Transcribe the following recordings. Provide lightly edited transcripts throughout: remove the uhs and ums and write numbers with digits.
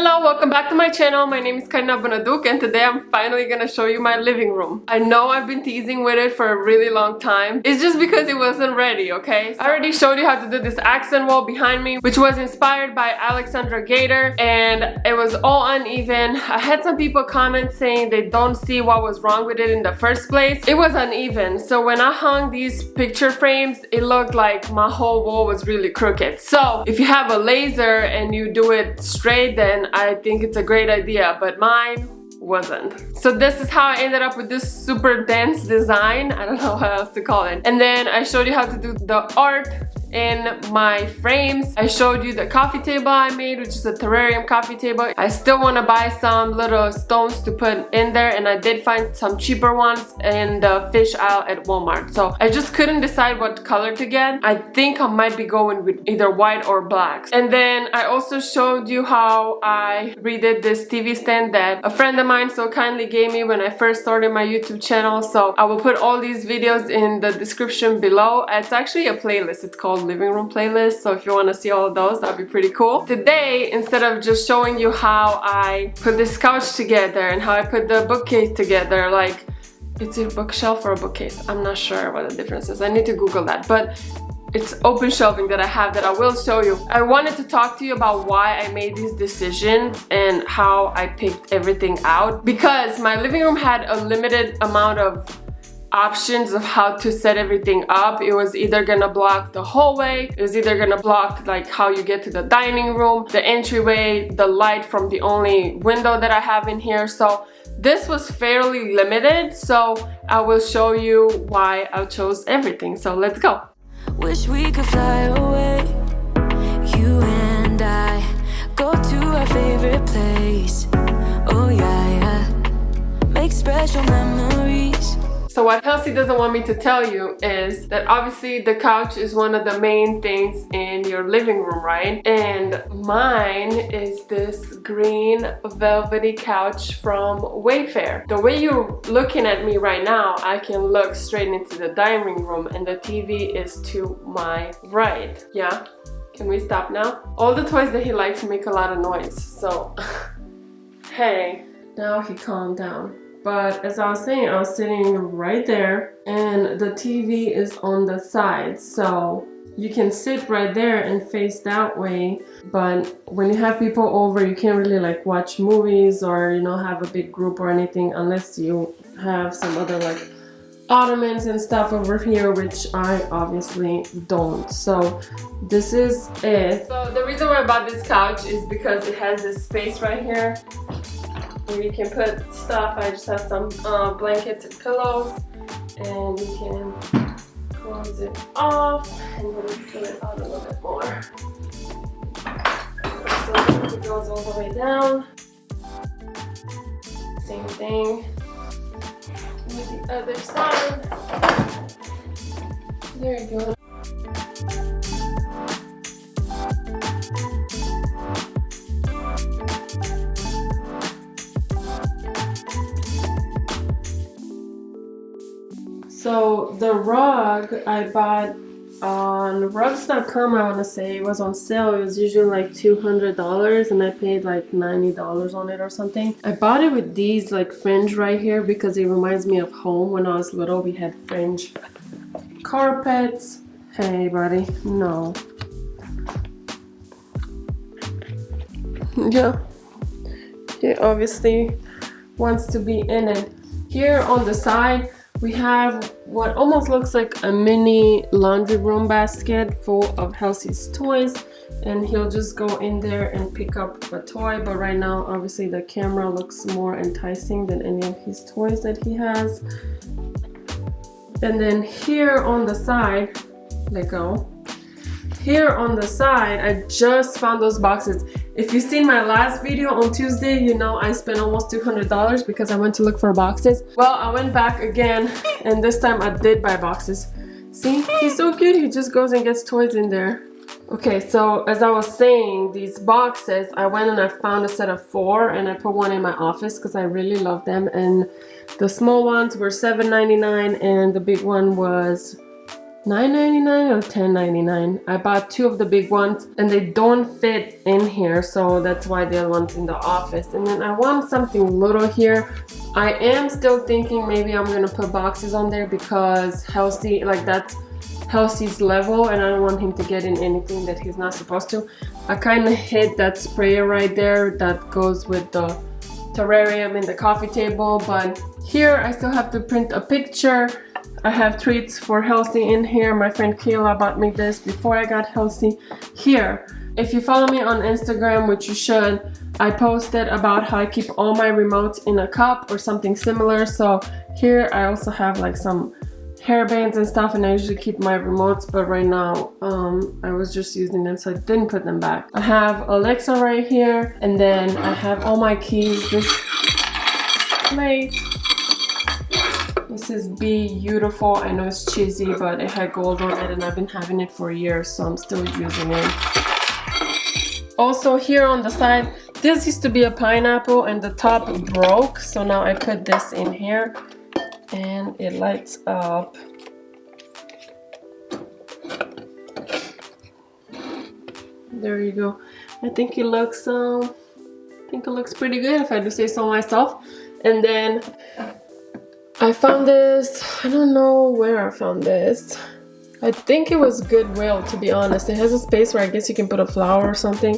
Hello, welcome back to my channel. My name is Karina Bonaduk and today I'm finally gonna show you my living room. I know I've been teasing with it for a really long time. It's just because it wasn't ready, okay? I already showed you how to do this accent wall behind me, which was inspired by Alexandra Gator, and it was all uneven. I had some people comment saying they don't see what was wrong with it in the first place. It was uneven, so when I hung these picture frames, it looked like my whole wall was really crooked. So if you have a laser and you do it straight, then I think it's a great idea, but mine wasn't. So this is how I ended up with this super dense design. I don't know how else to call it. And then I showed you how to do the art in my frames. I showed you the coffee table I made, which is a terrarium coffee table. I still want to buy some little stones to put in there, and I did find some cheaper ones in the fish aisle at Walmart. So I just couldn't decide what color to get. I think I might be going with either white or black. And then I also showed you how I redid this TV stand that a friend of mine so kindly gave me when I first started my YouTube channel. So I will put all these videos in the description below. It's actually a playlist. It's called living room playlist, so if you want to see all of those, that'd be pretty cool. Today, instead of just showing you how I put this couch together and how I put the bookcase together, like it's a bookshelf or a bookcase, I'm not sure what the difference is. I need to Google that, but it's open shelving that I have that I will show you. I wanted to talk to you about why I made these decisions and how I picked everything out, because my living room had a limited amount of options of how to set everything up. It was either gonna block the hallway, it was either gonna block like how you get to the dining room, the entryway, the light from the only window that I have in here. So this was fairly limited, so I will show you why I chose everything. So let's go. Wish we could fly away, you and I, go to our favorite place. Oh yeah, make special memories. So what Kelsey doesn't want me to tell you is that obviously the couch is one of the main things in your living room, right? And mine is this green velvety couch from Wayfair. The way you're looking at me right now, I can look straight into the dining room and the TV is to my right. Yeah? Can we stop now? All the toys that he likes make a lot of noise, so hey, now he calmed down. But as I was saying, I was sitting right there and the TV is on the side, so you can sit right there and face that way. But when you have people over, you can't really like watch movies or, you know, have a big group or anything unless you have some other like ottomans and stuff over here, which I obviously don't. So this is it. So the reason why I bought this couch is because it has this space right here where you can put stuff. I just have some blankets and pillows, and you can close it off and then fill it out a little bit more. So it goes all the way down. Same thing with the other side. There you go. So the rug I bought on rugs.com, I want to say it was on sale. It was usually like $200 and I paid like $90 on it or something. I bought it with these like fringe right here because it reminds me of home. When I was little, we had fringe carpets. Hey buddy, no. Yeah, he obviously wants to be in it. Here on the side, we have what almost looks like a mini laundry room basket full of Halsey's toys, and he'll just go in there and pick up a toy. But right now, obviously, the camera looks more enticing than any of his toys that he has. And then here on the side, let go. Here on the side, I just found those boxes. If you've seen my last video on Tuesday, you know I spent almost $200 because I went to look for boxes. Well, I went back again, and this time I did buy boxes. See, he's so cute. He just goes and gets toys in there. Okay, so as I was saying, these boxes, I went and I found a set of 4 and I put one in my office because I really love them. And the small ones were $7.99 and the big one was $9.99 or $10.99. I bought 2 of the big ones and they don't fit in here, so that's why the other one's in the office. And then I want something little here. I am still thinking maybe I'm gonna put boxes on there because Halsey, like that's Halsey's level and I don't want him to get in anything that he's not supposed to. I kind of hid that sprayer right there that goes with the terrarium and the coffee table, but here I still have to print a picture. I have treats for Halsey in here. My friend Kayla bought me this before I got Halsey. Here, if you follow me on Instagram, which you should, I posted about how I keep all my remotes in a cup or something similar. So here I also have like some hairbands and stuff, and I usually keep my remotes, but right now I was just using them, so I didn't put them back. I have Alexa right here, and then I have all my keys. This plate. This is beautiful. I know it's cheesy, but it had gold on it and I've been having it for years, so I'm still using it. Also here on the side, this used to be a pineapple and the top broke, so now I put this in here and it lights up. There you go. I think it looks pretty good if I do say so myself. And then I found this, I don't know where I found this. I think it was Goodwill, to be honest. It has a space where I guess you can put a flower or something,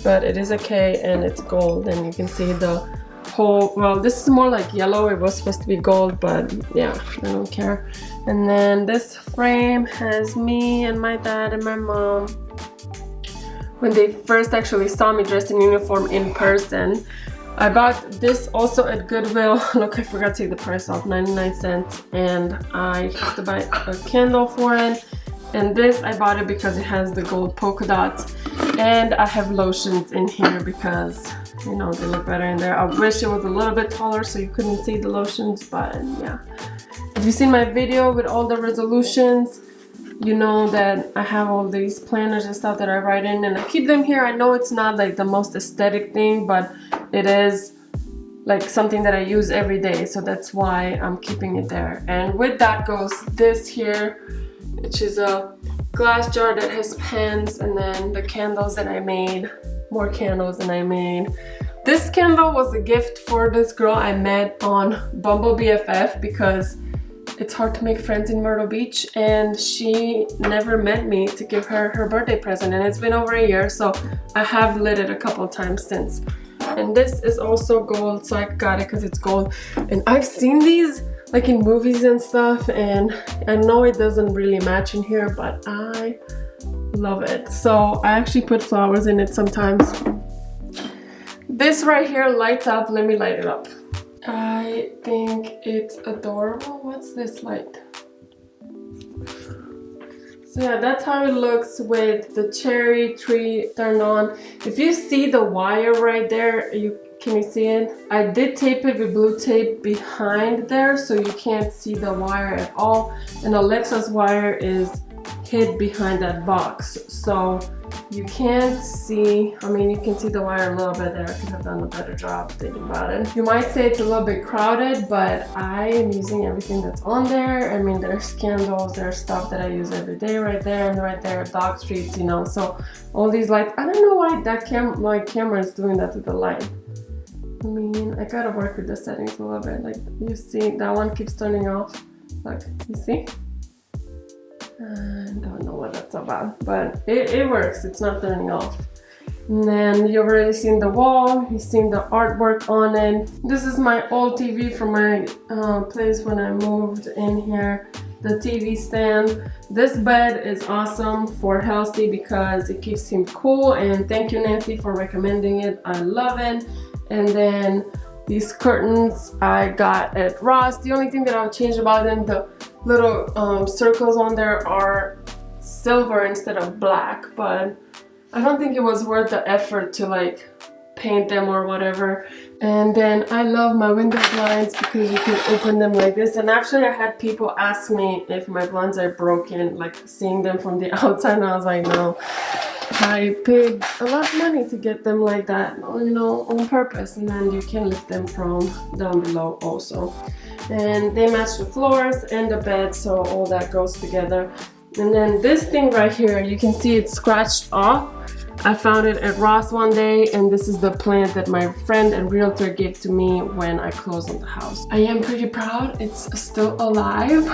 but it is a K and it's gold, and you can see the whole, well, this is more like yellow. It was supposed to be gold, but yeah, I don't care. And then this frame has me and my dad and my mom when they first actually saw me dressed in uniform in person. I bought this also at Goodwill. Look, I forgot to take the price off, 99 cents. And I have to buy a candle for it. And this, I bought it because it has the gold polka dots. And I have lotions in here because, you know, they look better in there. I wish it was a little bit taller so you couldn't see the lotions, but yeah. If you've seen my video with all the resolutions, you know that I have all these planners and stuff that I write in, and I keep them here. I know it's not like the most aesthetic thing, but it is like something that I use every day, so that's why I'm keeping it there. And with that goes this here, which is a glass jar that has pens, and then the candles that I made, more candles that I made. This candle was a gift for this girl I met on Bumble BFF because it's hard to make friends in Myrtle Beach, and she never met me to give her her birthday present, and it's been over a year, so I have lit it a couple of times since. And this is also gold, so I got it because it's gold. And I've seen these like in movies and stuff, and I know it doesn't really match in here, but I love it. So I actually put flowers in it sometimes. This right here lights up. Let me light it up. I think it's adorable. What's this light? So yeah, that's how it looks with the cherry tree turned on. If you see the wire right there, can you see it? I did tape it with blue tape behind there so you can't see the wire at all. And Alexa's wire is hid behind that box, so you can't see, I mean, you can see the wire a little bit there. I could have done a better job thinking about it. You might say it's a little bit crowded, but I am using everything that's on there. I mean, there's candles, there's stuff that I use every day right there, and right there, dog treats, you know. So all these lights, I don't know why that my camera is doing that to the light. I mean, I gotta work with the settings a little bit. Like, you see, that one keeps turning off. Look, you see? I don't know what that's about, but it works. It's not turning off. And then you've already seen the wall. You've seen the artwork on it. This is my old TV from my place when I moved in here. The TV stand. This bed is awesome for Halsey because it keeps him cool. And thank you, Nancy, for recommending it. I love it. And then these curtains I got at Ross. The only thing that I'll change about them, the little circles on there are silver instead of black, but I don't think it was worth the effort to like paint them or whatever. And then I love my window blinds because you can open them like this. And actually I had people ask me if my blinds are broken, like seeing them from the outside, and I was like, no. I paid a lot of money to get them like that, you know, on purpose, and then you can lift them from down below also. And they match the floors and the bed, so all that goes together. And then this thing right here, you can see it's scratched off. I found it at Ross one day, and this is the plant that my friend and realtor gave to me when I closed on the house. I am pretty proud it's still alive.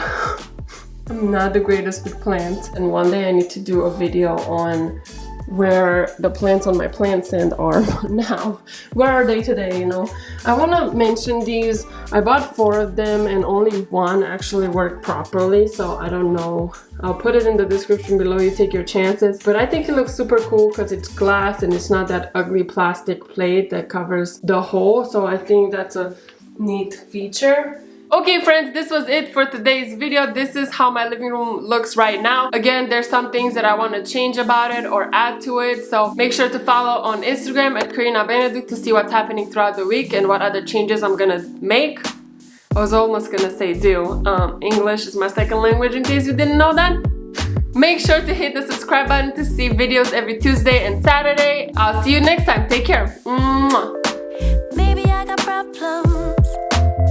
I'm not the greatest with plants, and one day I need to do a video on where the plants on my plant stand are now. Where are they today, you know? I want to mention these. I bought 4 of them and only one actually worked properly, so I don't know. I'll put it in the description below, you take your chances. But I think it looks super cool because it's glass and it's not that ugly plastic plate that covers the hole, so I think that's a neat feature. Okay friends, this was it for today's video. This is how my living room looks right now. Again, there's some things that I want to change about it or add to it, so make sure to follow on Instagram at Karina Benedict to see what's happening throughout the week and what other changes I'm gonna make. I was almost gonna say do. English is my second language in case you didn't know that. Make sure to hit the subscribe button to see videos every Tuesday and Saturday. I'll see you next time. Take care. Mwah. Maybe I got problems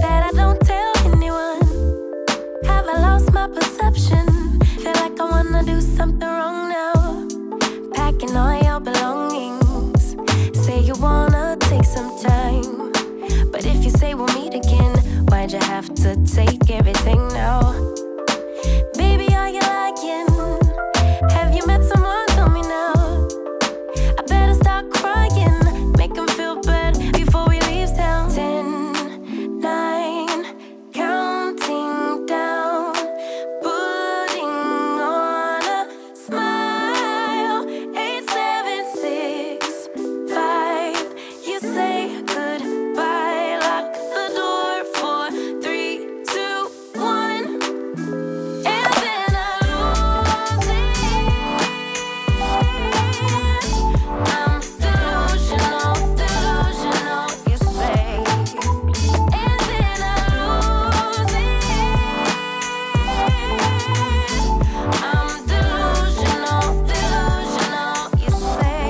that I don't tell anyone. Have I lost my perception? Feel like I wanna do something wrong now. Packing all your belongings. Say you wanna take some time, but if you say we'll meet again, why'd you have to take everything now? Baby, are you lying? Have you met someone? Tell me now. I better start crying, make them feel bad before we leave town. 10, 9, counting down, putting on a smile. 8, 7, 6, 5. You say goodbye, lock the door for 3, 2, 1, and then I lose it. I'm delusional, delusional, you say, and then I lose it. I'm delusional, delusional, you say.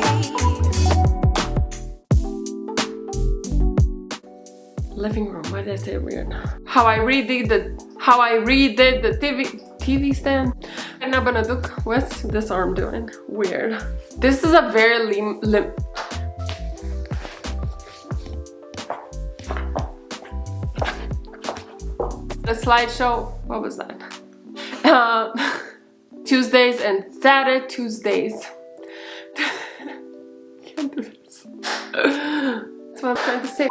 Living room, why did I say it weird? How I redid the TV stand. And now Banaduk, what's this arm doing? Weird. This is a very the slideshow, what was that? Tuesdays and Saturday Tuesdays. Can't do this. That's what I'm trying to say.